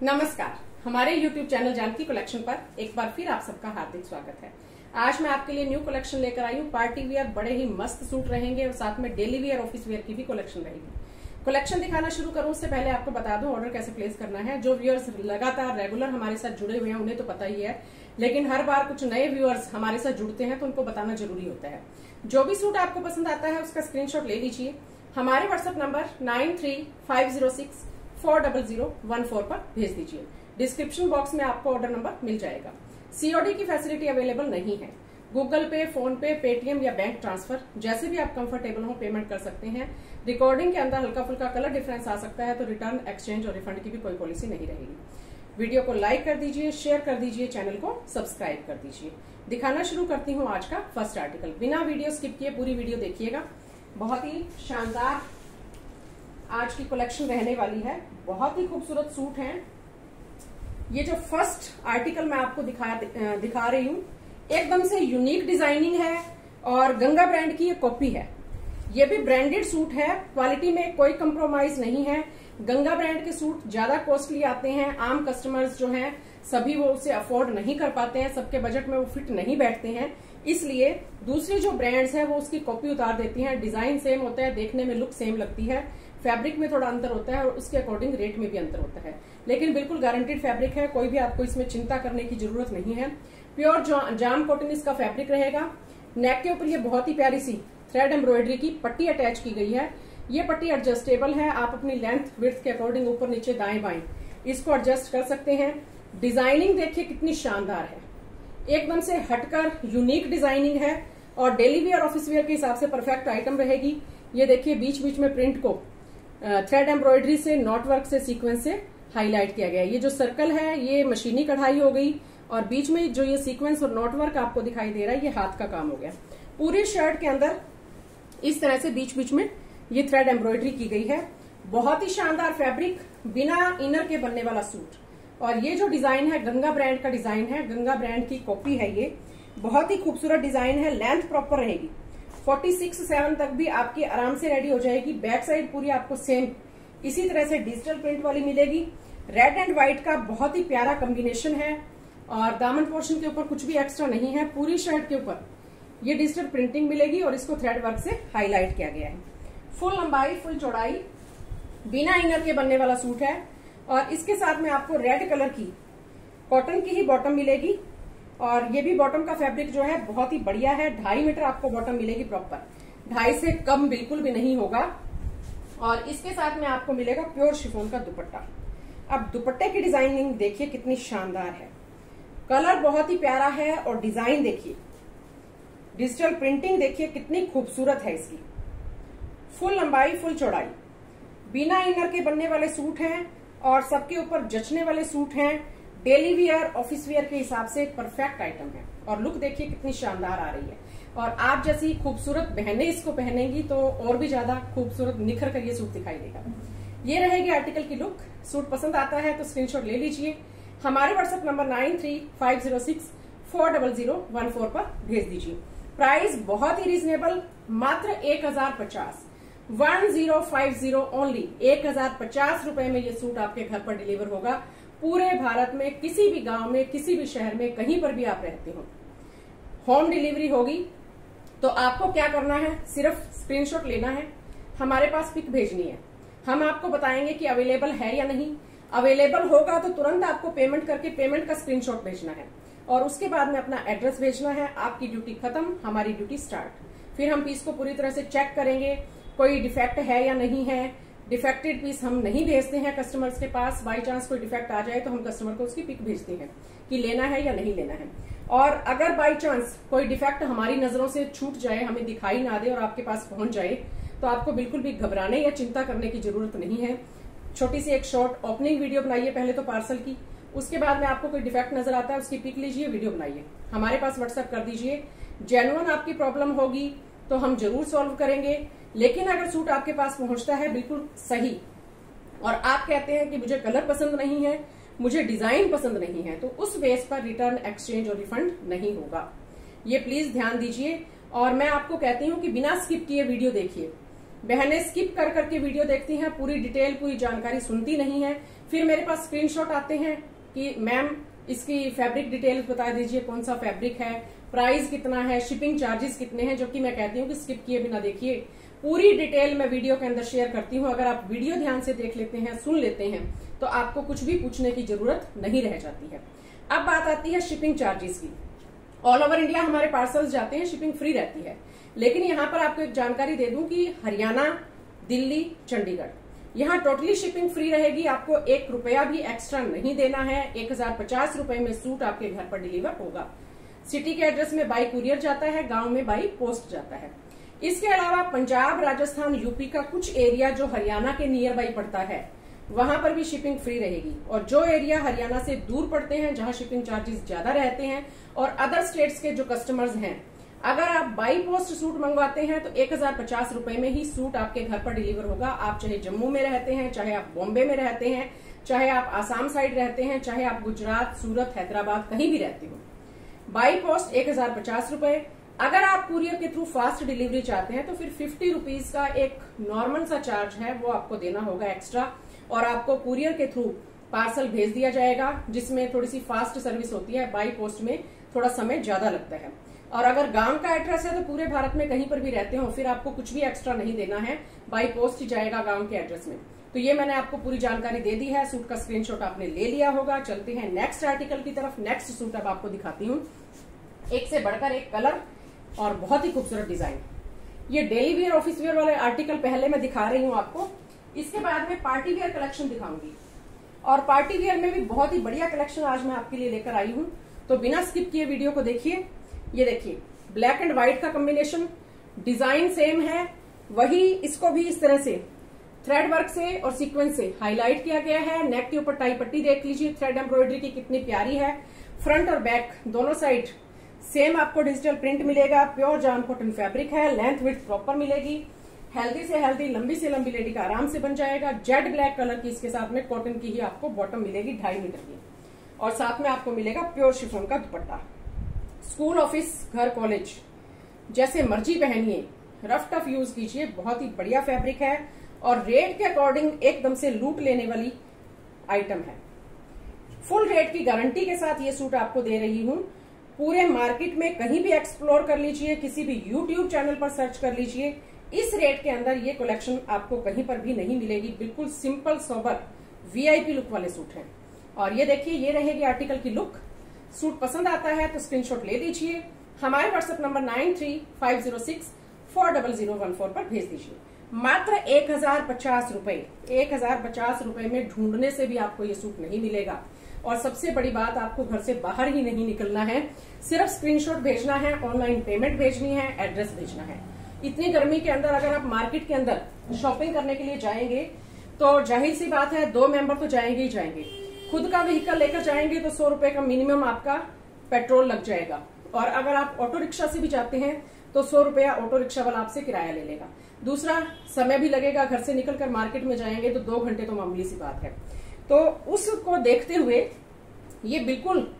नमस्कार। हमारे YouTube channel Janaki collection पर एक बार फिर आप सबका हार्दिक स्वागत है। आज मैं आपके लिए न्यू कलेक्शन लेकर आई हूँ। पार्टी वियर बड़े ही मस्त सूट रहेंगे और साथ में डेली वियर, ऑफिस वियर की भी कलेक्शन रहेगी। कलेक्शन दिखाना शुरू करूं उससे पहले आपको बता दूं ऑर्डर कैसे प्लेस करना है। जो व्यूअर्स लगातार रेगुलर हमारे साथ जुड़े हुए हैं उन्हें तो पता ही है, लेकिन हर बार कुछ नए व्यूअर्स हमारे साथ जुड़ते हैं तो उनको बताना जरूरी होता है। जो भी सूट आपको पसंद आता है उसका स्क्रीनशॉट ले लीजिए। हमारे व्हाट्सएप नंबर 9350640014 पर भेज दीजिए। डिस्क्रिप्शन बॉक्स में आपको ऑर्डर नंबर मिल जाएगा। सीओडी की फैसिलिटी अवेलेबल नहीं है। गूगल पे, फोन पे, पेटीएम या बैंक ट्रांसफर जैसे भी आप कंफर्टेबल हो पेमेंट कर सकते हैं। रिकॉर्डिंग के अंदर हल्का फुल्का कलर डिफरेंस आ सकता है तो रिटर्न, एक्सचेंज और रिफंड की भी कोई पॉलिसी नहीं रहेगी। वीडियो को लाइक कर दीजिए, शेयर कर दीजिए, चैनल को सब्सक्राइब कर दीजिए। दिखाना शुरू करती हूँ आज का फर्स्ट आर्टिकल। बिना वीडियो स्किप किए पूरी वीडियो देखिएगा। बहुत ही शानदार आज की कलेक्शन रहने वाली है। बहुत ही खूबसूरत सूट हैं। ये जो फर्स्ट आर्टिकल मैं आपको दिखा रही हूँ एकदम से यूनिक डिजाइनिंग है और गंगा ब्रांड की ये कॉपी है। ये भी ब्रांडेड सूट है, क्वालिटी में कोई कंप्रोमाइज नहीं है। गंगा ब्रांड के सूट ज्यादा कॉस्टली आते हैं। आम कस्टमर्स जो हैं सभी वो उसे अफोर्ड नहीं कर पाते हैं, सबके बजट में वो फिट नहीं बैठते हैं। इसलिए दूसरी जो ब्रांड्स हैं वो उसकी कॉपी उतार देती हैं। डिजाइन सेम होता है, देखने में लुक सेम लगती है, फैब्रिक में थोड़ा अंतर होता है और उसके अकॉर्डिंग रेट में भी अंतर होता है, लेकिन बिल्कुल गारंटेड फैब्रिक है। कोई भी आपको इसमें चिंता करने की जरूरत नहीं है। प्योर जाम कॉटन इसका फैब्रिक रहेगा। नेक के ऊपर ये बहुत ही प्यारी सी थ्रेड एम्ब्रॉयडरी की पट्टी अटैच की गई है। ये पट्टी एडजस्टेबल है। आप अपनी लेंथ विड्थ के अकॉर्डिंग ऊपर नीचे दाएं बाएं इसको एडजस्ट कर सकते हैं। डिजाइनिंग देखिए कितनी शानदार है, एकदम से हटकर यूनिक डिजाइनिंग है और डेली वियर, ऑफिस वियर के हिसाब से परफेक्ट आइटम रहेगी। ये देखिए बीच बीच में प्रिंट को थ्रेड एम्ब्रॉयडरी से, नॉट वर्क से, सीक्वेंस से हाईलाइट किया गया है। ये जो सर्कल है ये मशीनी कढ़ाई हो गई और बीच में जो ये सीक्वेंस और नॉट वर्क आपको दिखाई दे रहा है ये हाथ का काम हो गया। पूरी शर्ट के अंदर इस तरह से बीच बीच में ये थ्रेड एम्ब्रॉयडरी की गई है। बहुत ही शानदार फैब्रिक, बिना इनर के बनने वाला सूट। और ये जो डिजाइन है गंगा ब्रांड का डिजाइन है, गंगा ब्रांड की कॉपी है। ये बहुत ही खूबसूरत डिजाइन है। लेंथ प्रॉपर रहेगी, 46-7 तक भी आपकी आराम से रेडी हो जाएगी। बैक साइड पूरी आपको सेम इसी तरह से डिजिटल प्रिंट वाली मिलेगी। रेड एंड व्हाइट का बहुत ही प्यारा कॉम्बिनेशन है और दामन पोर्शन के ऊपर कुछ भी एक्स्ट्रा नहीं है। पूरी शर्ट के ऊपर ये डिजिटल प्रिंटिंग मिलेगी और इसको थ्रेड वर्क से हाईलाइट किया गया है। फुल लंबाई, फुल चौड़ाई, बिना इनर के बनने वाला सूट है। और इसके साथ में आपको रेड कलर की कॉटन की ही बॉटम मिलेगी और ये भी बॉटम का फैब्रिक जो है बहुत ही बढ़िया है। 2.5 मीटर आपको बॉटम मिलेगी प्रॉपर, 2.5 से कम बिल्कुल भी नहीं होगा। और इसके साथ में आपको मिलेगा प्योर शिफॉन का दुपट्टा। अब दुपट्टे की डिजाइनिंग देखिए कितनी शानदार है, कलर बहुत ही प्यारा है और डिजाइन देखिए, डिजिटल प्रिंटिंग देखिए कितनी खूबसूरत है इसकी। फुल लंबाई, फुल चौड़ाई, बिना इनर के बनने वाले सूट हैं और सबके ऊपर जचने वाले सूट हैं। डेली वियर, ऑफिस वियर के हिसाब से परफेक्ट आइटम है और लुक देखिए कितनी शानदार आ रही है। और आप जैसी खूबसूरत बहनें इसको पहनेंगी तो और भी ज्यादा खूबसूरत निखर कर ये सूट दिखाई देगा। ये रहेगी आर्टिकल की लुक। सूट पसंद आता है तो स्क्रीनशॉट ले लीजिए। हमारे व्हाट्सएप नंबर 9350640014 पर भेज दीजिए। प्राइस बहुत ही रीजनेबल, मात्र 1050, 1050 ओनली। 1050 रुपए में ये सूट आपके घर पर डिलीवर होगा। पूरे भारत में किसी भी गांव में, किसी भी शहर में, कहीं पर भी आप रहते हो, होम डिलीवरी होगी। तो आपको क्या करना है, सिर्फ स्क्रीनशॉट लेना है, हमारे पास पिक भेजनी है। हम आपको बताएंगे कि अवेलेबल है या नहीं। अवेलेबल होगा तो तुरंत आपको पेमेंट करके पेमेंट का स्क्रीनशॉट भेजना है और उसके बाद में अपना एड्रेस भेजना है। आपकी ड्यूटी खत्म, हमारी ड्यूटी स्टार्ट। फिर हम पीस को पूरी तरह से चेक करेंगे, कोई डिफेक्ट है या नहीं है। डिफेक्टेड पीस हम नहीं भेजते हैं कस्टमर्स के पास। बाई चांस कोई डिफेक्ट आ जाए तो हम कस्टमर को उसकी पिक भेजते हैं कि लेना है या नहीं लेना है। और अगर बाई चांस कोई डिफेक्ट हमारी नजरों से छूट जाए, हमें दिखाई ना दे और आपके पास पहुंच जाए, तो आपको बिल्कुल भी घबराने या चिंता करने की जरूरत नहीं है। छोटी सी एक शॉर्ट ओपनिंग वीडियो बनाइए पहले तो पार्सल की, उसके बाद में आपको कोई डिफेक्ट नजर आता है उसकी पिक लीजिए, वीडियो बनाइए, हमारे पास व्हाट्सएप कर दीजिए। जेन्युइन आपकी प्रॉब्लम होगी तो हम जरूर सॉल्व करेंगे। लेकिन अगर सूट आपके पास पहुंचता है बिल्कुल सही और आप कहते हैं कि मुझे कलर पसंद नहीं है, मुझे डिजाइन पसंद नहीं है, तो उस बेस पर रिटर्न, एक्सचेंज और रिफंड नहीं होगा। ये प्लीज ध्यान दीजिए। और मैं आपको कहती हूँ कि बिना स्किप किए वीडियो देखिए। बहनें स्किप कर करके वीडियो देखती हैं, पूरी डिटेल, पूरी जानकारी सुनती नहीं है। फिर मेरे पास स्क्रीनशॉट आते हैं कि मैम इसकी फैब्रिक डिटेल्स बता दीजिए, कौन सा फैब्रिक है, प्राइस कितना है, शिपिंग चार्जेस कितने हैं, जो कि मैं कहती हूँ कि स्किप किए बिना देखिए। पूरी डिटेल मैं वीडियो के अंदर शेयर करती हूँ। अगर आप वीडियो ध्यान से देख लेते हैं, सुन लेते हैं, तो आपको कुछ भी पूछने की जरूरत नहीं रह जाती है। अब बात आती है शिपिंग चार्जेस की। ऑल ओवर इंडिया हमारे पार्सल्स जाते हैं, शिपिंग फ्री रहती है। लेकिन यहाँ पर आपको एक जानकारी दे दूं कि हरियाणा, दिल्ली, चंडीगढ़, यहाँ टोटली शिपिंग फ्री रहेगी। आपको 1 रुपया भी एक्स्ट्रा नहीं देना है। 1050 रुपए में सूट आपके घर पर डिलीवर होगा। सिटी के एड्रेस में बाई कुरियर जाता है, गांव में बाई पोस्ट जाता है। इसके अलावा पंजाब, राजस्थान, यूपी का कुछ एरिया जो हरियाणा के नियर बाई पड़ता है, वहां पर भी शिपिंग फ्री रहेगी। और जो एरिया हरियाणा से दूर पड़ते हैं, जहां शिपिंग चार्जेस ज्यादा रहते हैं, और अदर स्टेट्स के जो कस्टमर्स हैं, अगर आप बाई पोस्ट सूट मंगवाते हैं तो 1050 रुपए में ही सूट आपके घर पर डिलीवर होगा। आप चाहे जम्मू में रहते हैं, चाहे आप बॉम्बे में रहते हैं, चाहे आप आसाम साइड रहते हैं, चाहे आप गुजरात, सूरत, हैदराबाद कहीं भी रहते हो, बाई पोस्ट 1050 रुपए। अगर आप कुरियर के थ्रू फास्ट डिलीवरी चाहते हैं तो फिर 50 रुपीज का एक नॉर्मल सा चार्ज है, वो आपको देना होगा एक्स्ट्रा। और आपको कुरियर के थ्रू पार्सल भेज दिया जाएगा, जिसमें थोड़ी सी फास्ट सर्विस होती है। बाई पोस्ट में थोड़ा समय ज्यादा लगता है। और अगर गांव का एड्रेस है तो पूरे भारत में कहीं पर भी रहते हो, फिर आपको कुछ भी एक्स्ट्रा नहीं देना है, बाई पोस्ट ही जाएगा गांव के एड्रेस में। तो ये मैंने आपको पूरी जानकारी दे दी है। सूट का स्क्रीनशॉट आपने ले लिया होगा। चलते हैं नेक्स्ट आर्टिकल की तरफ। नेक्स्ट सूट अब आपको दिखाती हूँ, एक से बढ़कर एक कलर और बहुत ही खूबसूरत डिजाइन। ये डेली वेयर, ऑफिस वेयर वाले आर्टिकल पहले मैं दिखा रही हूँ आपको। इसके बाद में पार्टी वेयर कलेक्शन दिखाऊंगी, और पार्टी वेयर में भी बहुत ही बढ़िया कलेक्शन आज मैं आपके लिए लेकर आई हूँ। तो बिना स्किप किए वीडियो को देखिए। ये देखिए, ब्लैक एंड व्हाइट का कॉम्बिनेशन, डिजाइन सेम है, वही इसको भी इस तरह से थ्रेड वर्क से और सीक्वेंस से हाईलाइट किया गया है। नेक के ऊपर टाई पट्टी देख लीजिए, थ्रेड एम्ब्रॉयडरी की कितनी प्यारी है। फ्रंट और बैक दोनों साइड सेम आपको डिजिटल प्रिंट मिलेगा। प्योर जाम कॉटन फैब्रिक है। लेंथ विड्थ प्रॉपर मिलेगी। हेल्दी से हेल्दी, लंबी से लंबी लेडी का आराम से बन जाएगा। जेड ब्लैक कलर की इसके साथ में कॉटन की ही आपको बॉटम मिलेगी 2.5 मीटर की, और साथ में आपको मिलेगा प्योर शिफॉन का दुपट्टा। स्कूल, ऑफिस, घर, कॉलेज जैसे मर्जी पहनिए, रफ टफ यूज कीजिए। बहुत ही बढ़िया फैब्रिक है और रेट के अकॉर्डिंग एकदम से लूट लेने वाली आइटम है। फुल रेट की गारंटी के साथ ये सूट आपको दे रही हूं। पूरे मार्केट में कहीं भी एक्सप्लोर कर लीजिए, किसी भी यूट्यूब चैनल पर सर्च कर लीजिए, इस रेट के अंदर ये कलेक्शन आपको कहीं पर भी नहीं मिलेगी। बिल्कुल सिंपल सोबर वीआईपी लुक वाले सूट हैं। और ये देखिए, ये रहेगी आर्टिकल की लुक। सूट पसंद आता है तो स्क्रीनशॉट ले लीजिए। हमारे व्हाट्सएप नंबर 9350640014 पर भेज दीजिए। मात्र 1050 रुपए, 1050 रुपए में ढूंढने से भी आपको ये सूट नहीं मिलेगा। और सबसे बड़ी बात, आपको घर से बाहर ही नहीं निकलना है, सिर्फ स्क्रीनशॉट भेजना है, ऑनलाइन पेमेंट भेजनी है, एड्रेस भेजना है। इतनी गर्मी के अंदर अगर आप मार्केट के अंदर शॉपिंग करने के लिए जाएंगे तो जाहिर सी बात है 2 मेंबर तो जाएंगे ही जाएंगे। खुद का व्हीकल लेकर जाएंगे तो 100 रुपए का मिनिमम आपका पेट्रोल लग जाएगा। और अगर आप ऑटो रिक्शा से भी जाते हैं तो 100 रुपया ऑटो रिक्शा वाला आपसे किराया ले लेगा। दूसरा, समय भी लगेगा। घर से निकलकर मार्केट में जाएंगे तो 2 घंटे तो मामूली सी बात है। तो उसको देखते हुए ये बिल्कुल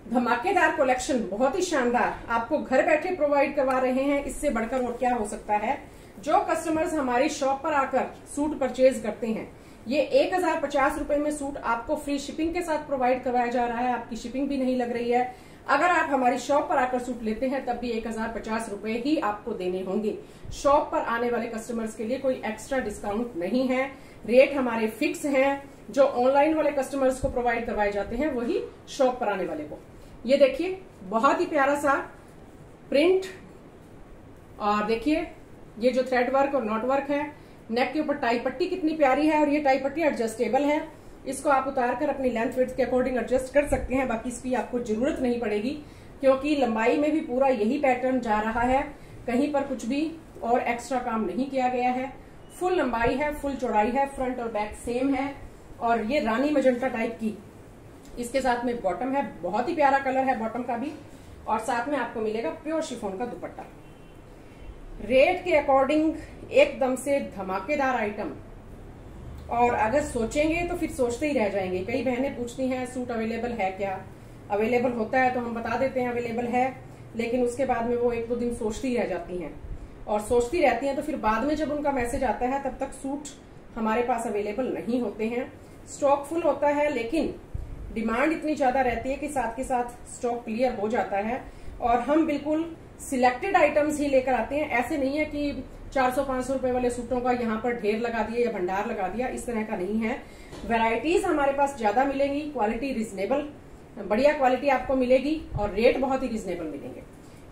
धमाकेदार कलेक्शन, बहुत ही शानदार, आपको घर बैठे प्रोवाइड करवा रहे हैं। इससे बढ़कर और क्या हो सकता है। जो कस्टमर्स हमारी शॉप पर आकर सूट परचेज करते हैं, ये 1050 रुपए में सूट आपको फ्री शिपिंग के साथ प्रोवाइड करवाया जा रहा है। आपकी शिपिंग भी नहीं लग रही है। अगर आप हमारी शॉप पर आकर सूट लेते हैं तब भी 1050 रुपए ही आपको देने होंगे। शॉप पर आने वाले कस्टमर्स के लिए कोई एक्स्ट्रा डिस्काउंट नहीं है। रेट हमारे फिक्स हैं। जो ऑनलाइन वाले कस्टमर्स को प्रोवाइड करवाए जाते हैं वही शॉप पर आने वाले को। ये देखिए, बहुत ही प्यारा सा प्रिंट, और देखिए ये जो थ्रेड वर्क और नॉट वर्क है, नेक के ऊपर टाई पट्टी कितनी प्यारी है। और ये टाई पट्टी एडजस्टेबल है, इसको आप उतारकर अपनी लेंथ विड्थ के अकॉर्डिंग एडजस्ट कर सकते हैं। बाकी इसकी आपको जरूरत नहीं पड़ेगी, क्योंकि लंबाई में भी पूरा यही पैटर्न जा रहा है। कहीं पर कुछ भी और एक्स्ट्रा काम नहीं किया गया है। फुल लंबाई है, फुल चौड़ाई है, फ्रंट और बैक सेम है। और ये रानी मजंटा टाइप की इसके साथ में बॉटम है। बहुत ही प्यारा कलर है बॉटम का भी। और साथ में आपको मिलेगा प्योर शिफॉन का दुपट्टा। रेट के अकॉर्डिंग एकदम से धमाकेदार आइटम। और अगर सोचेंगे तो फिर सोचते ही रह जाएंगे। कई बहनें पूछती हैं सूट अवेलेबल है क्या। अवेलेबल होता है तो हम बता देते हैं अवेलेबल है, लेकिन उसके बाद में वो 1-2 दिन सोचती रह जाती हैं। और सोचती रहती हैं तो फिर बाद में जब उनका मैसेज आता है तब तक सूट हमारे पास अवेलेबल नहीं होते हैं। स्टॉक फुल होता है, लेकिन डिमांड इतनी ज्यादा रहती है कि साथ के साथ स्टॉक क्लियर हो जाता है। और हम बिल्कुल सिलेक्टेड आइटम्स ही लेकर आते हैं। ऐसे नहीं है कि 400-500 रुपए वाले सूटों का यहाँ पर ढेर लगा दिया या भंडार लगा दिया, इस तरह का नहीं है। वैरायटीज हमारे पास ज्यादा मिलेंगी, क्वालिटी रिजनेबल, बढ़िया क्वालिटी आपको मिलेगी और रेट बहुत ही रिजनेबल मिलेंगे।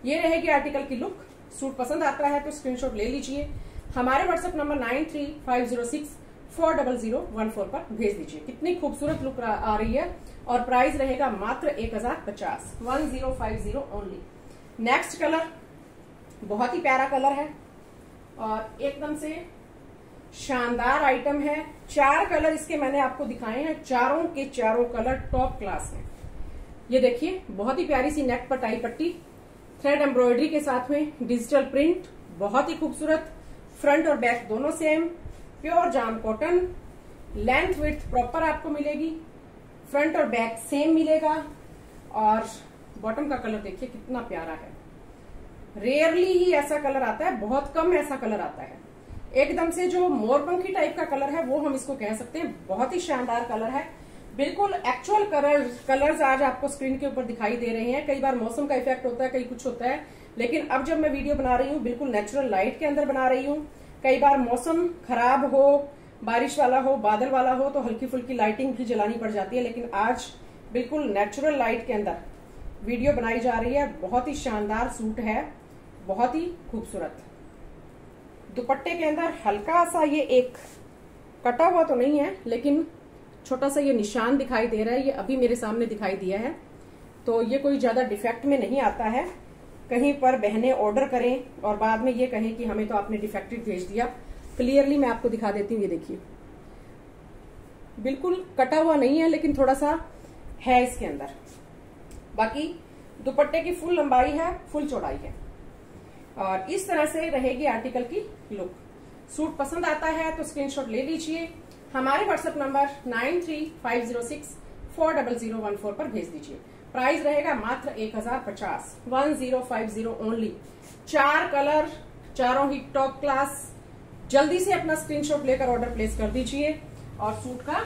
ये रहेगी आर्टिकल की लुक। सूट पसंद आता है तो स्क्रीनशॉट ले लीजिए, हमारे व्हाट्सएप नंबर 9350640014 पर भेज दीजिए। कितनी खूबसूरत लुक आ रही है और प्राइस रहेगा मात्र 1050, 1050 ओनली। नेक्स्ट कलर बहुत ही प्यारा कलर है और एकदम से शानदार आइटम है। 4 कलर इसके मैंने आपको दिखाए हैं, चारों के चारों कलर टॉप क्लास हैं। ये देखिए, बहुत ही प्यारी सी नेक पर टाई पट्टी, थ्रेड एम्ब्रॉयडरी के साथ में डिजिटल प्रिंट, बहुत ही खूबसूरत। फ्रंट और बैक दोनों सेम, प्योर जाम कॉटन, लेंथ विड्थ प्रॉपर आपको मिलेगी, फ्रंट और बैक सेम मिलेगा। और बॉटम का कलर देखिए कितना प्यारा है। रेयरली ही ऐसा कलर आता है, बहुत कम ऐसा कलर आता है। एकदम से जो मोरपंखी टाइप का कलर है वो हम इसको कह सकते हैं। बहुत ही शानदार कलर है, बिल्कुल एक्चुअल कलर्स आज आपको स्क्रीन के ऊपर दिखाई दे रहे हैं। कई बार मौसम का इफेक्ट होता है, कई कुछ होता है, लेकिन अब जब मैं वीडियो बना रही हूँ बिल्कुल नेचुरल लाइट के अंदर बना रही हूँ। कई बार मौसम खराब हो, बारिश वाला हो, बादल वाला हो तो हल्की फुल्की लाइटिंग भी जलानी पड़ जाती है, लेकिन आज बिल्कुल नेचुरल लाइट के अंदर वीडियो बनाई जा रही है। बहुत ही शानदार सूट है, बहुत ही खूबसूरत। दुपट्टे के अंदर हल्का सा ये एक कटा हुआ तो नहीं है, लेकिन छोटा सा ये निशान दिखाई दे रहा है। ये अभी मेरे सामने दिखाई दिया है, तो ये कोई ज्यादा डिफेक्ट में नहीं आता है। कहीं पर बहनें ऑर्डर करें और बाद में ये कहें कि हमें तो आपने डिफेक्टिव भेज दिया। क्लियरली मैं आपको दिखा देती हूँ, ये देखिए बिल्कुल कटा हुआ नहीं है, लेकिन थोड़ा सा है इसके अंदर। बाकी दुपट्टे की फुल लंबाई है, फुल चौड़ाई है और इस तरह से रहेगी आर्टिकल की लुक। सूट पसंद आता है तो स्क्रीनशॉट ले लीजिए, हमारे व्हाट्सएप नंबर 9350640014 पर भेज दीजिए। प्राइस रहेगा मात्र 1050, 1050 ओनली। 4 कलर, चारों ही टॉप क्लास। जल्दी से अपना स्क्रीनशॉट लेकर ऑर्डर प्लेस कर दीजिए और सूट का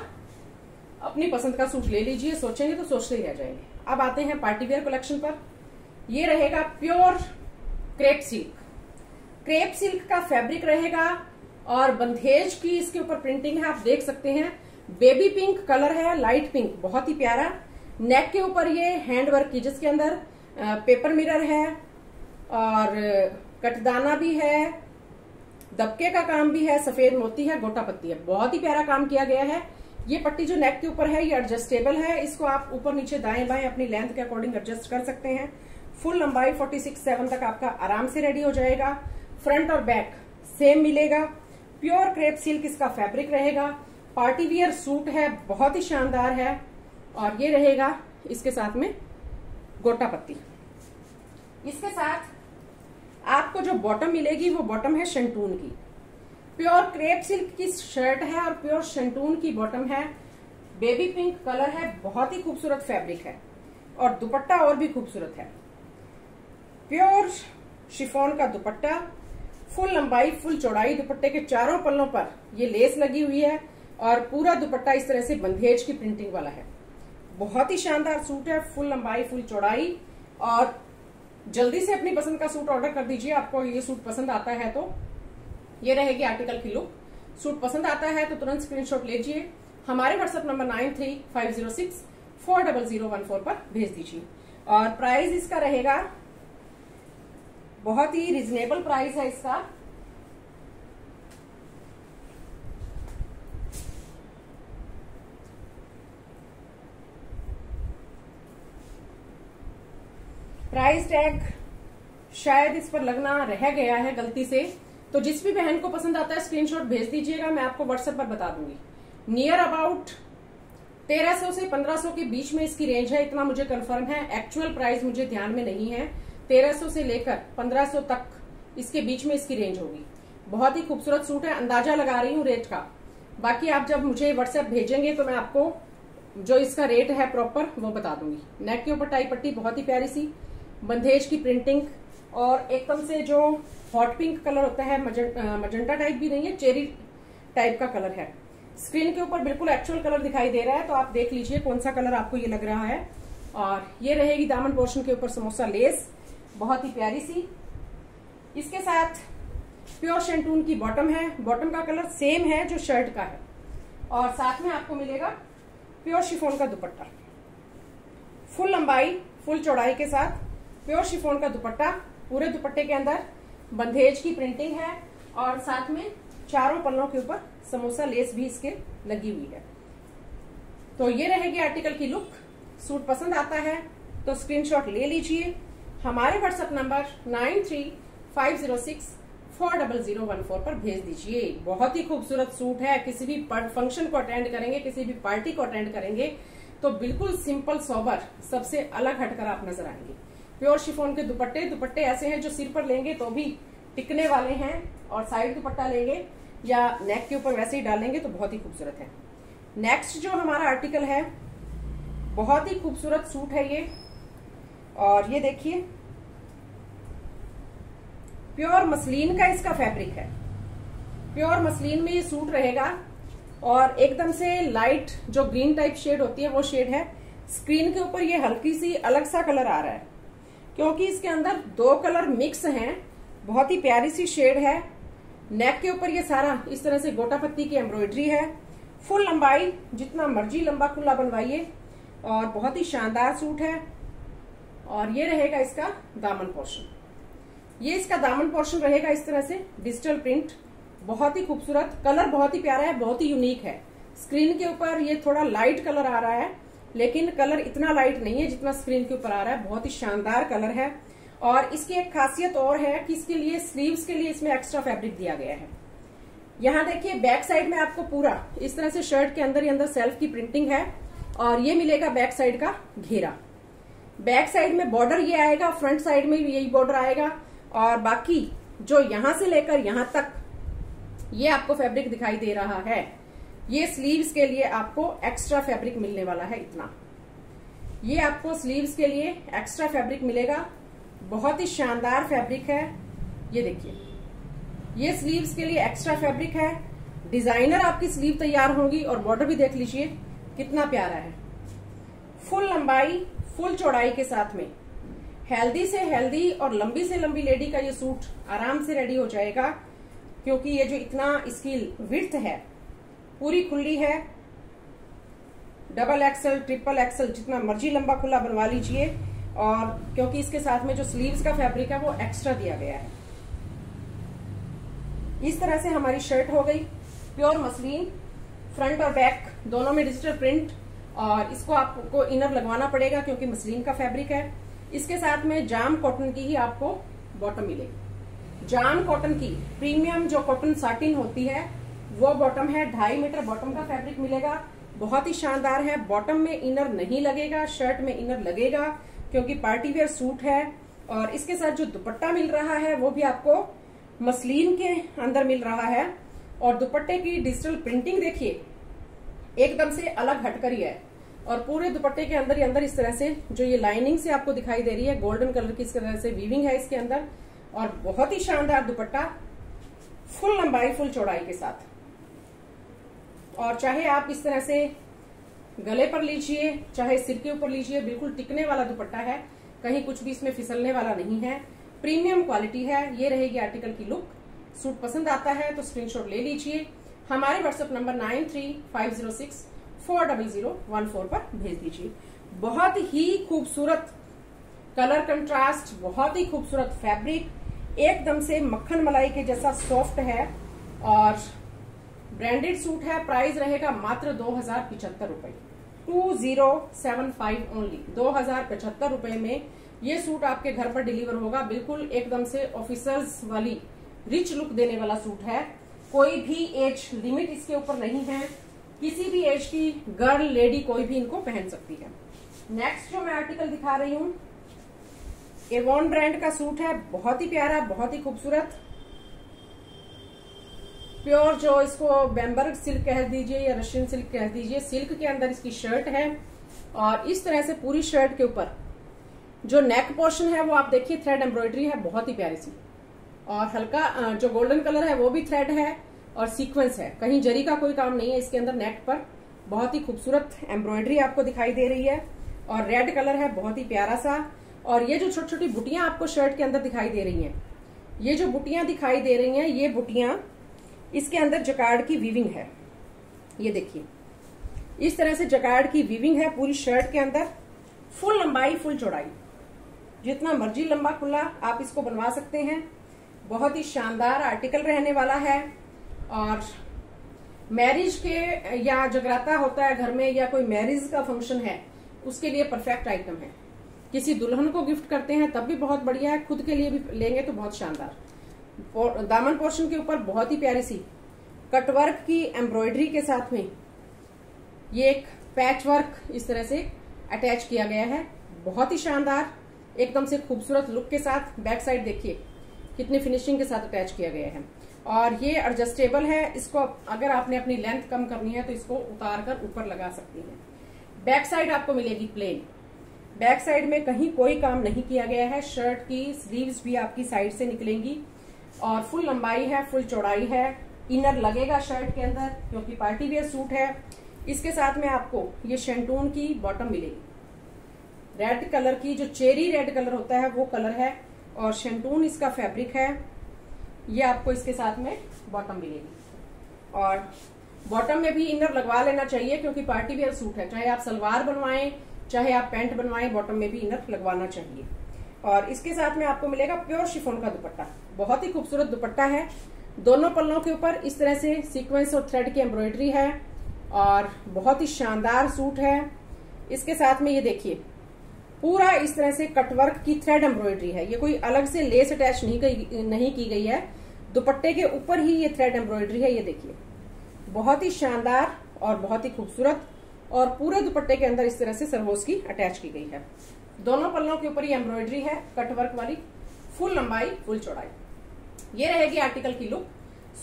अपनी पसंद का सूट ले लीजिए। सोचेंगे तो सोचते ही रह जाएंगे। अब आते हैं पार्टीवेयर कलेक्शन पर। ये रहेगा pure crepe silk. Crepe silk का फैब्रिक रहेगा और बंधेज की इसके ऊपर प्रिंटिंग है, आप देख सकते हैं। बेबी पिंक कलर है, लाइट पिंक, बहुत ही प्यारा। नेक के ऊपर ये हैंड वर्क की, जिसके अंदर पेपर मिरर है और कटदाना भी है, दबके का काम भी है, सफेद मोती है, गोटा पत्ती है। बहुत ही प्यारा काम किया गया है। ये पट्टी जो नेक के ऊपर है ये एडजस्टेबल है, इसको आप ऊपर नीचे दाएं बाएं अपनी लेंथ के अकॉर्डिंग एडजस्ट कर सकते हैं। फुल लंबाई 46-7 तक आपका आराम से रेडी हो जाएगा। फ्रंट और बैक सेम मिलेगा। प्योर क्रेप सिल्क इसका फैब्रिक रहेगा। पार्टीवियर सूट है, बहुत ही शानदार है। और ये रहेगा इसके साथ में गोटा पत्ती। इसके साथ आपको जो बॉटम मिलेगी वो बॉटम है शंटून की। प्योर क्रेप सिल्क की शर्ट है और प्योर शंटून की बॉटम है। बेबी पिंक कलर है, बहुत ही खूबसूरत फैब्रिक है और दुपट्टा और भी खूबसूरत है। प्योर शिफॉन का दुपट्टा, फुल लंबाई फुल चौड़ाई। दुपट्टे के चारों पल्लों पर ये लेस लगी हुई है और पूरा दुपट्टा इस तरह से बंधेज की प्रिंटिंग वाला है। बहुत ही शानदार सूट है, फुल लंबाई फुल चौड़ाई। और जल्दी से अपनी पसंद का सूट ऑर्डर कर दीजिए। आपको ये सूट पसंद आता है तो ये रहेगी आर्टिकल की लुक। सूट पसंद आता है तो तुरंत स्क्रीनशॉट लीजिए, हमारे व्हाट्सएप नंबर 9350640014 पर भेज दीजिए। और प्राइस इसका रहेगा, बहुत ही रिजनेबल प्राइस है इसका। प्राइस टैग शायद इस पर लगना रह गया है गलती से, तो जिस भी बहन को पसंद आता है स्क्रीनशॉट भेज दीजिएगा, मैं आपको व्हाट्सएप पर बता दूंगी। नियर अबाउट 1300 से 1500 के बीच में इसकी रेंज है, इतना मुझे कंफर्म है। एक्चुअल प्राइस मुझे ध्यान में नहीं है। 1300 से लेकर 1500 तक इसके बीच में इसकी रेंज होगी। बहुत ही खूबसूरत सूट है, अंदाजा लगा रही हूँ रेट का। बाकी आप जब मुझे व्हाट्सएप भेजेंगे तो मैं आपको जो इसका रेट है प्रॉपर वो बता दूंगी। नेक के ऊपर टाई पट्टी, बहुत ही प्यारी सी बंधेज की प्रिंटिंग और एकदम से जो हॉट पिंक कलर होता है, मजेंटा टाइप भी नहीं है, चेरी टाइप का कलर है। स्क्रीन के ऊपर बिल्कुल एक्चुअल कलर दिखाई दे रहा है, तो आप देख लीजिए कौन सा कलर आपको ये लग रहा है। और ये रहेगी दामन पोर्शन के ऊपर समोसा लेस, बहुत ही प्यारी सी। इसके साथ प्योर शेंटून की बॉटम है, बॉटम का कलर सेम है जो शर्ट का है। और साथ में आपको मिलेगा प्योर शिफॉन का दुपट्टा, फुल लंबाई फुल चौड़ाई के साथ प्योर शिफॉन का दुपट्टा। पूरे दुपट्टे के अंदर बंधेज की प्रिंटिंग है और साथ में चारों पल्लों के ऊपर समोसा लेस भी इसके लगी हुई है। तो ये रहेगी आर्टिकल की लुक। सूट पसंद आता है तो स्क्रीनशॉट ले लीजिए, हमारे व्हाट्सएप नंबर 9350640014 पर भेज दीजिए। बहुत ही खूबसूरत सूट है, किसी भी फंक्शन को अटेंड करेंगे, किसी भी पार्टी को अटेंड करेंगे तो बिल्कुल सिंपल सोबर सबसे अलग हटकर आप नजर आएंगे। प्योर शिफॉन के दुपट्टे ऐसे हैं जो सिर पर लेंगे तो भी टिकने वाले हैं, और साइड दुपट्टा लेंगे या नेक के ऊपर वैसे ही डालेंगे तो बहुत ही खूबसूरत है। नेक्स्ट जो हमारा आर्टिकल है, बहुत ही खूबसूरत सूट है ये, और ये देखिए प्योर मसलिन का इसका फैब्रिक है। प्योर मसलिन में ये सूट रहेगा और एकदम से लाइट जो ग्रीन टाइप शेड होती है वो शेड है। स्क्रीन के ऊपर ये हल्की सी अलग सा कलर आ रहा है क्योंकि इसके अंदर दो कलर मिक्स हैं। बहुत ही प्यारी सी शेड है। नेक के ऊपर ये सारा इस तरह से गोटा पत्ती की एम्ब्रॉयडरी है। फुल लंबाई जितना मर्जी लंबा खुला बनवाइए, और बहुत ही शानदार सूट है। और ये रहेगा इसका दामन पोर्शन। ये इसका दामन पोर्शन रहेगा इस तरह से डिजिटल प्रिंट, बहुत ही खूबसूरत। कलर बहुत ही प्यारा है, बहुत ही यूनिक है। स्क्रीन के ऊपर ये थोड़ा लाइट कलर आ रहा है, लेकिन कलर इतना लाइट नहीं है जितना स्क्रीन के ऊपर आ रहा है। बहुत ही शानदार कलर है। और इसकी एक खासियत और है कि इसके लिए स्लीव्स के लिए इसमें एक्स्ट्रा फैब्रिक दिया गया है। यहाँ देखिए बैक साइड में आपको पूरा इस तरह से शर्ट के अंदर ही अंदर सेल्फ की प्रिंटिंग है, और ये मिलेगा बैक साइड का घेरा। बैक साइड में बॉर्डर ये आएगा, फ्रंट साइड में भी यही बॉर्डर आएगा, और बाकी जो यहां से लेकर यहां तक ये आपको फैब्रिक दिखाई दे रहा है, ये स्लीव्स के लिए आपको एक्स्ट्रा फैब्रिक मिलने वाला है। इतना ये आपको स्लीव्स के लिए एक्स्ट्रा फैब्रिक मिलेगा। बहुत ही शानदार फैब्रिक है। ये देखिए ये स्लीव्स के लिए एक्स्ट्रा फैब्रिक है। डिजाइनर आपकी स्लीव तैयार होगी, और बॉर्डर भी देख लीजिए कितना प्यारा है। फुल लंबाई फुल चौड़ाई के साथ में हेल्दी से हेल्दी और लंबी से लंबी लेडी का ये सूट आराम से रेडी हो जाएगा, क्योंकि ये जो इतना इसकी विड्थ है पूरी खुली है। डबल एक्सल ट्रिपल एक्सल जितना मर्जी लंबा खुला बनवा लीजिए, और क्योंकि इसके साथ में जो स्लीव्स का फैब्रिक है वो एक्स्ट्रा दिया गया है। इस तरह से हमारी शर्ट हो गई प्योर मसलिन, फ्रंट और बैक दोनों में डिजिटल प्रिंट, और इसको आपको इनर लगवाना पड़ेगा क्योंकि मसलिन का फैब्रिक है। इसके साथ में जाम कॉटन की ही आपको बॉटम मिलेगी। जाम कॉटन की प्रीमियम जो कॉटन साटिन होती है वो बॉटम है। 2.5 मीटर बॉटम का फैब्रिक मिलेगा, बहुत ही शानदार है। बॉटम में इनर नहीं लगेगा, शर्ट में इनर लगेगा क्योंकि पार्टी वेयर सूट है। और इसके साथ जो दुपट्टा मिल रहा है वो भी आपको मसलिन के अंदर मिल रहा है, और दुपट्टे की डिजिटल प्रिंटिंग देखिए एकदम से अलग हटकर ही है। और पूरे दुपट्टे के अंदर ही अंदर इस तरह से जो ये लाइनिंग से आपको दिखाई दे रही है, गोल्डन कलर की इस तरह से वीविंग है इसके अंदर, और बहुत ही शानदार दुपट्टा फुल लंबाई फुल चौड़ाई के साथ। और चाहे आप इस तरह से गले पर लीजिए, चाहे सिर के ऊपर लीजिए, बिल्कुल टिकने वाला दुपट्टा है, कहीं कुछ भी इसमें फिसलने वाला नहीं है। प्रीमियम क्वालिटी है। ये रहेगी आर्टिकल की लुक। सूट पसंद आता है तो स्क्रीनशॉट ले लीजिए, हमारे व्हाट्सएप नंबर 9350640014 पर भेज दीजिए। बहुत ही खूबसूरत कलर कंट्रास्ट, बहुत ही खूबसूरत फैब्रिक, एकदम से मक्खन मलाई के जैसा सॉफ्ट है, और ब्रांडेड सूट है। प्राइस रहेगा मात्र 2075 रुपए, 2075 ओनली। 2075 रुपए में ये सूट आपके घर पर डिलीवर होगा। बिल्कुल एकदम से ऑफिसर्स वाली रिच लुक देने वाला सूट है। कोई भी एज लिमिट इसके ऊपर नहीं है, किसी भी एज की गर्ल लेडी कोई भी इनको पहन सकती है। नेक्स्ट जो मैं आर्टिकल दिखा रही हूँ, एवॉन ब्रांड का सूट है। बहुत ही प्यारा, बहुत ही खूबसूरत, प्योर जो इसको बैम्बर्ग सिल्क कह दीजिए या रशियन सिल्क कह दीजिए, सिल्क के अंदर इसकी शर्ट है। और इस तरह से पूरी शर्ट के ऊपर जो नेक पोर्शन है वो आप देखिए थ्रेड एम्ब्रॉयडरी है, बहुत ही प्यारी सी। और हल्का जो गोल्डन कलर है वो भी थ्रेड है, और सीक्वेंस है, कहीं जरी का कोई काम नहीं है इसके अंदर। नेक पर बहुत ही खूबसूरत एम्ब्रॉयडरी आपको दिखाई दे रही है और रेड कलर है, बहुत ही प्यारा सा। और ये जो छोटी छोटी बुटियां आपको शर्ट के अंदर दिखाई दे रही हैं, ये जो बुटियां दिखाई दे रही हैं, ये बुटियां इसके अंदर जकार्ड की वीविंग है। ये देखिए, इस तरह से जकार्ड की वीविंग है पूरी शर्ट के अंदर। फुल लंबाई फुल चौड़ाई, जितना मर्जी लंबा खुला आप इसको बनवा सकते हैं। बहुत ही शानदार आर्टिकल रहने वाला है और मैरिज के या जगराता होता है घर में या कोई मैरिज का फंक्शन है उसके लिए परफेक्ट आइटम है। किसी दुल्हन को गिफ्ट करते हैं तब भी बहुत बढ़िया है, खुद के लिए भी लेंगे तो बहुत शानदार। दामन पोर्शन के ऊपर बहुत ही प्यारी सी कटवर्क की एम्ब्रॉयडरी के साथ में ये एक पैच वर्क इस तरह से अटैच किया गया है, बहुत ही शानदार, एकदम से खूबसूरत लुक के साथ। बैक साइड देखिए कितनी फिनिशिंग के साथ अटैच किया गया है और ये एडजस्टेबल है। इसको अगर आपने अपनी लेंथ कम करनी है तो इसको उतार कर ऊपर लगा सकती हैं। बैक साइड आपको मिलेगी प्लेन, बैक साइड में कहीं कोई काम नहीं किया गया है। शर्ट की स्लीव्स भी आपकी साइड से निकलेंगी और फुल लंबाई है, फुल चौड़ाई है। इनर लगेगा शर्ट के अंदर क्योंकि पार्टी वेयर सूट है। इसके साथ में आपको ये शेंटून की बॉटम मिलेगी, रेड कलर की, जो चेरी रेड कलर होता है वो कलर है और शेंटून इसका फैब्रिक है। ये आपको इसके साथ में बॉटम मिलेगी और बॉटम में भी इनर लगवा लेना चाहिए क्योंकि पार्टी वेयर सूट है। चाहे आप सलवार बनवाएं चाहे आप पैंट बनवाएं, बॉटम में भी इनर लगवाना चाहिए। और इसके साथ में आपको मिलेगा प्योर शिफॉन का दुपट्टा, बहुत ही खूबसूरत दुपट्टा है। दोनों पल्लों के ऊपर इस तरह से सीक्वेंस और थ्रेड की एम्ब्रॉयडरी है और बहुत ही शानदार सूट है। इसके साथ में ये देखिए पूरा इस तरह से कटवर्क की थ्रेड एम्ब्रॉयडरी है, ये कोई अलग से लेस अटैच नहीं की गई है, दुपट्टे के ऊपर ही ये थ्रेड एम्ब्रॉयडरी है। ये देखिए बहुत ही शानदार और बहुत ही खूबसूरत और पूरे दुपट्टे के अंदर इस तरह से सरवोस की अटैच की गई है। दोनों पल्लों के ऊपर ये एम्ब्रॉयडरी है कटवर्क वाली, फुल लंबाई फुल चौड़ाई। ये रहेगी आर्टिकल की लुक।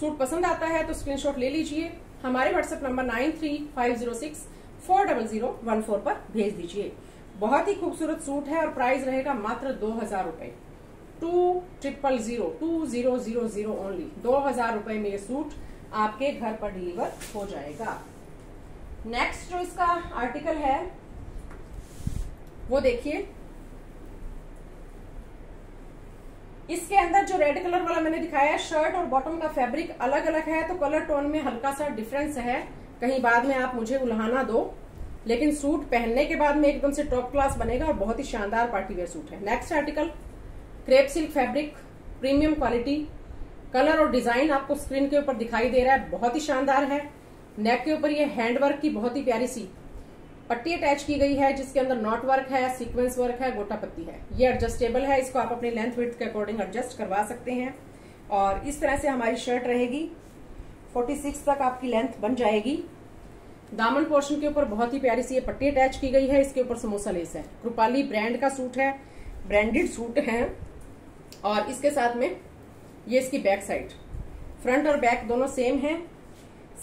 सूट पसंद आता है तो स्क्रीनशॉट ले लीजिए, हमारे व्हाट्सएप नंबर 9350614014 पर भेज दीजिए। बहुत ही खूबसूरत सूट है और प्राइस रहेगा मात्र 2000 रुपए, 2000 ओनली। 2000 रुपए में ये सूट आपके घर पर डिलीवर हो जाएगा। नेक्स्ट जो इसका आर्टिकल है वो देखिए, इसके अंदर जो रेड कलर वाला मैंने दिखाया है, शर्ट और बॉटम का फैब्रिक अलग अलग है तो कलर टोन में हल्का सा डिफरेंस है, कहीं बाद में आप मुझे उल्हाना दो, लेकिन सूट पहनने के बाद में एकदम से टॉप क्लास बनेगा और बहुत ही शानदार पार्टी वेयर सूट है। Next article crepe silk fabric, premium quality, colour और डिजाइन आपको स्क्रीन के ऊपर दिखाई दे रहा है, बहुत ही शानदार है। नेक के ऊपर ये हैंडवर्क की बहुत ही प्यारी सी पट्टी अटैच की गई है जिसके अंदर नॉट वर्क है, सीक्वेंस वर्क है, गोटा पत्ती है। ये एडजस्टेबल है, इसको आप अपनी लेंथ विड्थ के अकॉर्डिंग एडजस्ट करवा सकते हैं। और इस तरह से हमारी शर्ट रहेगी, 46 तक आपकी लेंथ बन जाएगी। दामन पोर्शन के ऊपर बहुत ही प्यारी सी ये पट्टी अटैच की गई है, इसके ऊपर समोसा लेस है। कृपाली ब्रांड का सूट है, ब्रांडेड सूट है। और इसके साथ में ये इसकी बैक साइड, फ्रंट और बैक दोनों सेम है।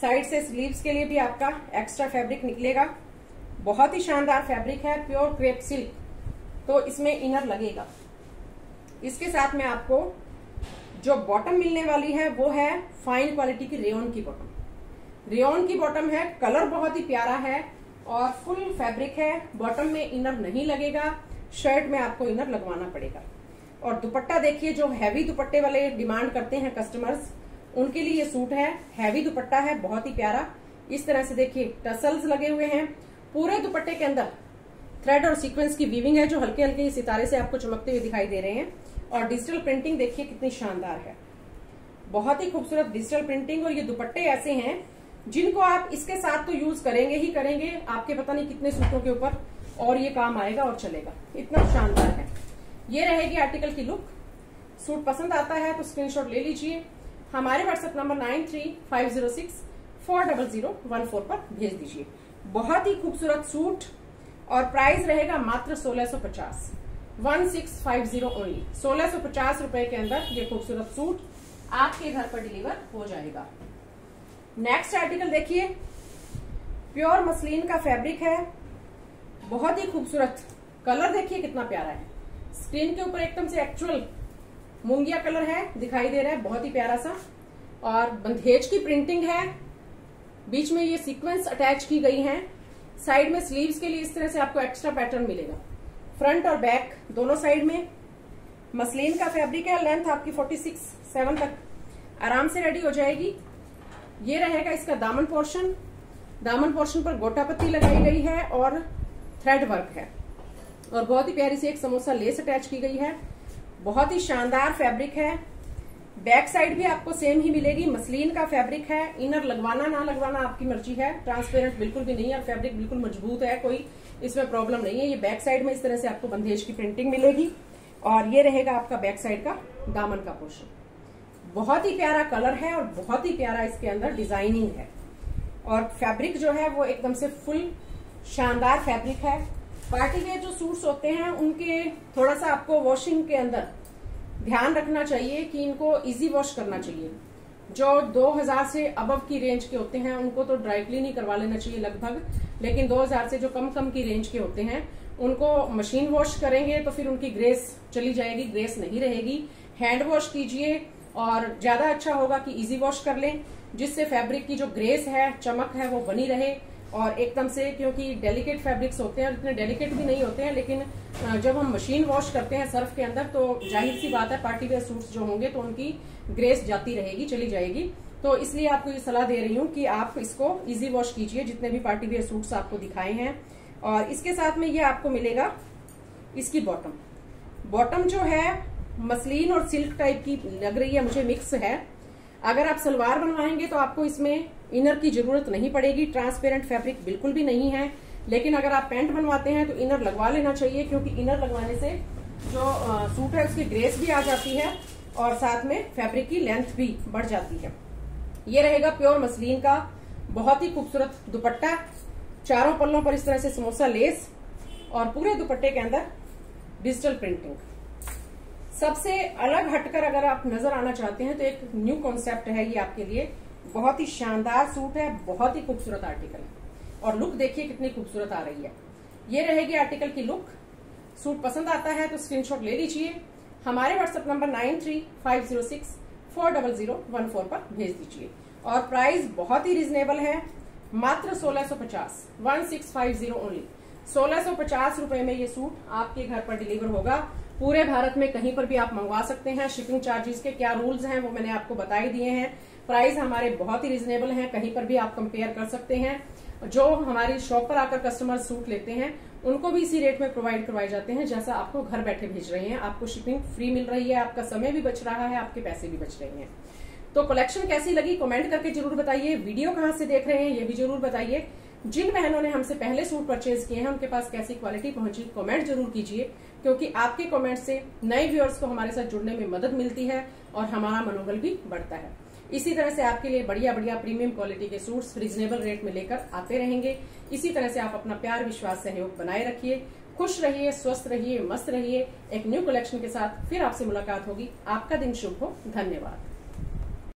साइड से स्लीव्स के लिए भी आपका एक्स्ट्रा फैब्रिक निकलेगा, बहुत ही शानदार फैब्रिक है, प्योर क्रेप सिल्क, तो इसमें इनर लगेगा। इसके साथ में आपको जो बॉटम मिलने वाली है वो है फाइन क्वालिटी की रेयन की बॉटम। रेयन की बॉटम है, कलर बहुत ही प्यारा है और फुल फैब्रिक है। बॉटम में इनर नहीं लगेगा, शर्ट में आपको इनर लगवाना पड़ेगा। और दुपट्टा देखिए, जो हैवी दुपट्टे वाले डिमांड करते हैं कस्टमर्स, उनके लिए ये सूट है। हैवी दुपट्टा है, बहुत ही प्यारा। इस तरह से देखिए टसल्स लगे हुए हैं, पूरे दुपट्टे के अंदर थ्रेड और सीक्वेंस की वीविंग है जो हल्के हल्के सितारे से आपको चमकते हुए दिखाई दे रहे हैं। और डिजिटल प्रिंटिंग देखिए कितनी शानदार है, बहुत ही खूबसूरत डिजिटल प्रिंटिंग। और ये दुपट्टे ऐसे हैं जिनको आप इसके साथ तो यूज करेंगे ही करेंगे, आपके पता नहीं कितने सूटों के ऊपर और ये काम आएगा और चलेगा, इतना शानदार है। ये रहेगी आर्टिकल की लुक। सूट पसंद आता है तो स्क्रीनशॉट ले लीजिए, हमारे व्हाट्सएप नंबर 9350640014 पर भेज दीजिए। बहुत ही खूबसूरत सूट और प्राइस रहेगा मात्र 1650, 1650 ओनली। 1650 रुपए के अंदर ये खूबसूरत सूट आपके घर पर डिलीवर हो जाएगा। नेक्स्ट आर्टिकल देखिए, प्योर मसलिन का फैब्रिक है, बहुत ही खूबसूरत। कलर देखिए कितना प्यारा है, स्क्रीन के ऊपर एकदम से एक्चुअल मूंगिया कलर है दिखाई दे रहा है, बहुत ही प्यारा सा। और बंधेज की प्रिंटिंग है, बीच में ये सीक्वेंस अटैच की गई हैं, साइड में स्लीव्स के लिए इस तरह से आपको एक्स्ट्रा पैटर्न मिलेगा, फ्रंट और बैक दोनों साइड में। मसलिन का फैब्रिक है, लेंथ आपकी 46-7 तक आराम से रेडी हो जाएगी। ये रहेगा इसका दामन पोर्शन, दामन पोर्शन पर गोटा पत्ती लगाई गई है और थ्रेड वर्क है और बहुत ही प्यारी सी एक समोसा लेस अटैच की गई है। बहुत ही शानदार फैब्रिक है। बैक साइड भी आपको सेम ही मिलेगी, मसलिन का फैब्रिक है। इनर लगवाना ना लगवाना आपकी मर्जी है, ट्रांसपेरेंट बिल्कुल भी नहीं है और फैब्रिक बिल्कुल मजबूत है, कोई इसमें प्रॉब्लम नहीं है। ये बैक साइड में इस तरह से आपको बंधेज की प्रिंटिंग मिलेगी और ये रहेगा आपका बैक साइड का दामन का पोर्शन। बहुत ही प्यारा कलर है और बहुत ही प्यारा इसके अंदर डिजाइनिंग है और फैब्रिक जो है वो एकदम से फुल शानदार फैब्रिक है। पार्टी के जो सूट्स होते हैं उनके थोड़ा सा आपको वॉशिंग के अंदर ध्यान रखना चाहिए कि इनको इजी वॉश करना चाहिए। जो 2000 से अबव की रेंज के होते हैं उनको तो ड्राई क्लीन ही करवा लेना चाहिए लगभग, लेकिन 2000 से जो कम की रेंज के होते हैं उनको मशीन वॉश करेंगे तो फिर उनकी ग्रेस चली जाएगी, ग्रेस नहीं रहेगी। हैंड वॉश कीजिए और ज्यादा अच्छा होगा कि इजी वॉश कर लें, जिससे फैब्रिक की जो ग्रेस है, चमक है, वो बनी रहे और एकदम से, क्योंकि डेलिकेट फैब्रिक्स होते हैं, इतने डेलिकेट भी नहीं होते हैं, लेकिन जब हम मशीन वॉश करते हैं सर्फ के अंदर तो जाहिर सी बात है पार्टी वेयर सूट्स जो होंगे तो उनकी ग्रेस जाती रहेगी, चली जाएगी। तो इसलिए आपको ये सलाह दे रही हूँ कि आप इसको इजी वॉश कीजिए जितने भी पार्टी वेयर सूट्स आपको दिखाए हैं। और इसके साथ में ये आपको मिलेगा इसकी बॉटम। बॉटम जो है मसलिन और सिल्क टाइप की लग रही है मुझे, मिक्स है। अगर आप सलवार बनवाएंगे तो आपको इसमें इनर की जरूरत नहीं पड़ेगी, ट्रांसपेरेंट फैब्रिक बिल्कुल भी नहीं है। लेकिन अगर आप पैंट बनवाते हैं तो इनर लगवा लेना चाहिए, क्योंकि इनर लगवाने से जो सूट है उसकी ग्रेस भी आ जाती है और साथ में फैब्रिक की लेंथ भी बढ़ जाती है। ये रहेगा प्योर मसलिन का बहुत ही खूबसूरत दुपट्टा, चारों पल्लों पर इस तरह से समोसा लेस और पूरे दुपट्टे के अंदर डिजिटल प्रिंटिंग। सबसे अलग हटकर अगर आप नजर आना चाहते हैं तो एक न्यू कॉन्सेप्ट है ये आपके लिए। बहुत ही शानदार सूट है, बहुत ही खूबसूरत आर्टिकल और लुक देखिए कितनी खूबसूरत आ रही है। ये रहेगी आर्टिकल की लुक। सूट पसंद आता है तो स्क्रीनशॉट ले लीजिए, हमारे व्हाट्सएप नंबर 9350640014 पर भेज दीजिए। और प्राइस बहुत ही रिजनेबल है, मात्र 1650, 1650 ओनली। 1650 रुपए में ये सूट आपके घर पर डिलीवर होगा। पूरे भारत में कहीं पर भी आप मंगवा सकते हैं। शिपिंग चार्जेस के क्या रूल्स हैं वो मैंने आपको बता ही दिए हैं। प्राइस हमारे बहुत ही रिजनेबल हैं, कहीं पर भी आप कंपेयर कर सकते हैं। जो हमारी शॉप पर आकर कस्टमर सूट लेते हैं उनको भी इसी रेट में प्रोवाइड करवाए जाते हैं जैसा आपको घर बैठे भेज रहे हैं। आपको शिपिंग फ्री मिल रही है, आपका समय भी बच रहा है, आपके पैसे भी बच रहे हैं। तो कलेक्शन कैसी लगी कमेंट करके जरूर बताइए। वीडियो कहाँ से देख रहे हैं ये भी जरूर बताइए। जिन बहनों ने हमसे पहले सूट परचेज किए हैं उनके पास कैसी क्वालिटी पहुंची कमेंट जरूर कीजिए, क्योंकि आपके कमेंट से नए व्यूअर्स को हमारे साथ जुड़ने में मदद मिलती है और हमारा मनोबल भी बढ़ता है। इसी तरह से आपके लिए बढ़िया बढ़िया प्रीमियम क्वालिटी के सूट्स रीजनेबल रेट में लेकर आते रहेंगे। इसी तरह से आप अपना प्यार, विश्वास, सहयोग बनाए रखिए। खुश रहिए, स्वस्थ रहिए, मस्त रहिए। एक न्यू कलेक्शन के साथ फिर आपसे मुलाकात होगी। आपका दिन शुभ हो। धन्यवाद।